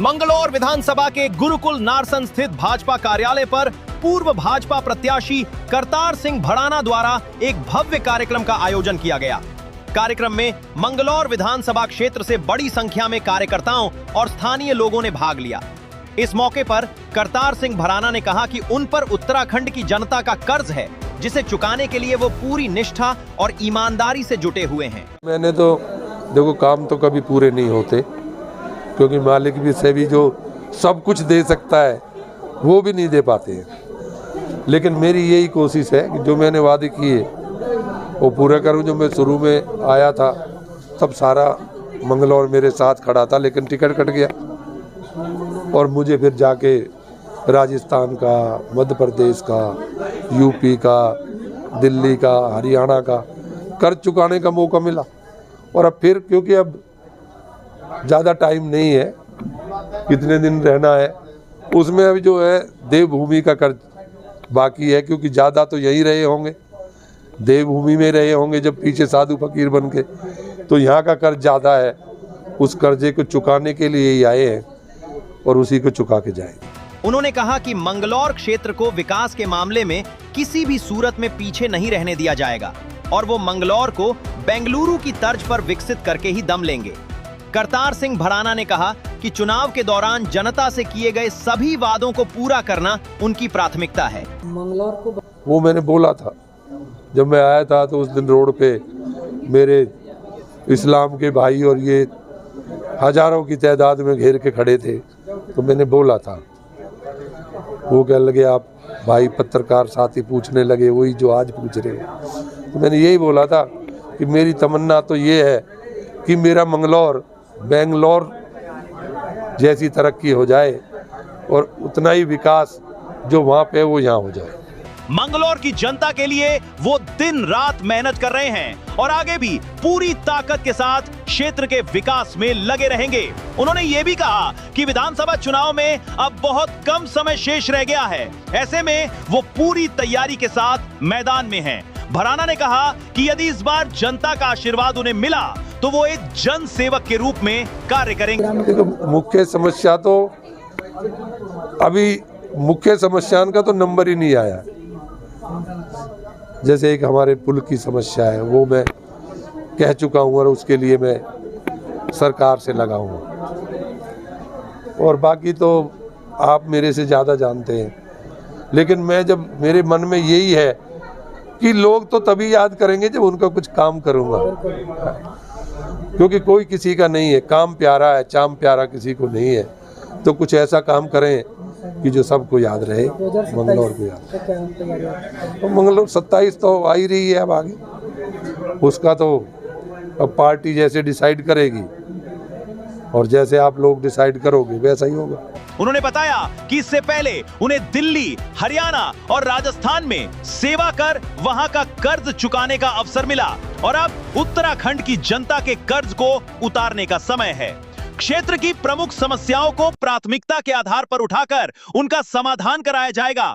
मंगलौर विधानसभा के गुरुकुल नारसन स्थित भाजपा कार्यालय पर पूर्व भाजपा प्रत्याशी करतार सिंह भड़ाना द्वारा एक भव्य कार्यक्रम का आयोजन किया गया। कार्यक्रम में मंगलौर विधानसभा क्षेत्र से बड़ी संख्या में कार्यकर्ताओं और स्थानीय लोगों ने भाग लिया। इस मौके पर करतार सिंह भड़ाना ने कहा कि उन पर उत्तराखंड की जनता का कर्ज है, जिसे चुकाने के लिए वो पूरी निष्ठा और ईमानदारी से जुटे हुए हैं। मैंने तो देखो, काम तो कभी पूरे नहीं होते, क्योंकि मालिक भी से भी जो सब कुछ दे सकता है वो भी नहीं दे पाते हैं। लेकिन मेरी यही कोशिश है कि जो मैंने वादे किए वो पूरा करूं। जो मैं शुरू में आया था तब सारा मंगलौर मेरे साथ खड़ा था, लेकिन टिकट कट गया और मुझे फिर जाके राजस्थान का, मध्य प्रदेश का, यूपी का, दिल्ली का, हरियाणा का कर्ज चुकाने का मौका मिला। और अब फिर क्योंकि अब ज़्यादा टाइम नहीं है, कितने दिन रहना है, उसमें अभी जो है देवभूमि का कर्ज बाकी है, क्योंकि ज़्यादा तो यहीं रहे होंगे, देवभूमि में रहे होंगे जब पीछे साधु फकीर बन के, तो यहाँ का कर्ज ज़्यादा है। उस कर्जे को चुकाने के लिए ही आए हैं और उसी को चुका के जाएंगे। उन्होंने कहा कि मंगलौर क्षेत्र को विकास के मामले में किसी भी सूरत में पीछे नहीं रहने दिया जाएगा और वो मंगलौर को बेंगलुरु की तर्ज पर विकसित करके ही दम लेंगे। करतार सिंह भड़ाना ने कहा कि चुनाव के दौरान जनता से किए गए सभी वादों को पूरा करना उनकी प्राथमिकता है। मंगलौर को वो मैंने बोला था जब मैं आया था, तो उस दिन रोड पे मेरे इस्लाम के भाई और ये हजारों की तादाद में घेर के खड़े थे, तो मैंने बोला था। वो कहने लगे, आप भाई पत्रकार साथी पूछने लगे वही जो आज पूछ रहे हो। तो मैंने यही बोला था कि मेरी तमन्ना तो ये है कि मेरा मंगलौर बेंगलौर जैसी तरक्की हो जाए और उतना ही विकास जो वहाँ पे वो यहाँ हो जाए। मंगलौर की जनता के लिए वो दिन रात मेहनत कर रहे हैं और आगे भी पूरी ताकत के साथ क्षेत्र के विकास में लगे रहेंगे। उन्होंने ये भी कहा कि विधानसभा चुनाव में अब बहुत कम समय शेष रह गया है, ऐसे में वो पूरी तैयारी के साथ मैदान में हैं। भड़ाना ने कहा कि यदि इस बार जनता का आशीर्वाद उन्हें मिला तो वो एक जन सेवक के रूप में कार्य करेंगे। तो मुख्य समस्या तो अभी मुख्य समस्या का तो नंबर ही नहीं आया। जैसे एक हमारे पुल की समस्या है, वो मैं कह चुका हूँ और उसके लिए मैं सरकार से लगा हूँ। और बाकी तो आप मेरे से ज़्यादा जानते हैं, लेकिन मैं जब मेरे मन में यही है कि लोग तो तभी याद करेंगे जब उनका कुछ काम करूँगा, क्योंकि कोई किसी का नहीं है। काम प्यारा है, चाम प्यारा किसी को नहीं है। तो कुछ ऐसा काम करें कि जो सबको याद रहे, मंगलौर को याद। तो मंगलौर 27 तो आ ही रही है, अब आगे उसका तो अब पार्टी जैसे डिसाइड करेगी और जैसे आप लोग डिसाइड करोगे वैसा ही होगा। उन्होंने बताया कि इससे पहले उन्हें दिल्ली, हरियाणा और राजस्थान में सेवा कर वहां का कर्ज चुकाने का अवसर मिला और अब उत्तराखंड की जनता के कर्ज को उतारने का समय है। क्षेत्र की प्रमुख समस्याओं को प्राथमिकता के आधार पर उठाकर उनका समाधान कराया जाएगा।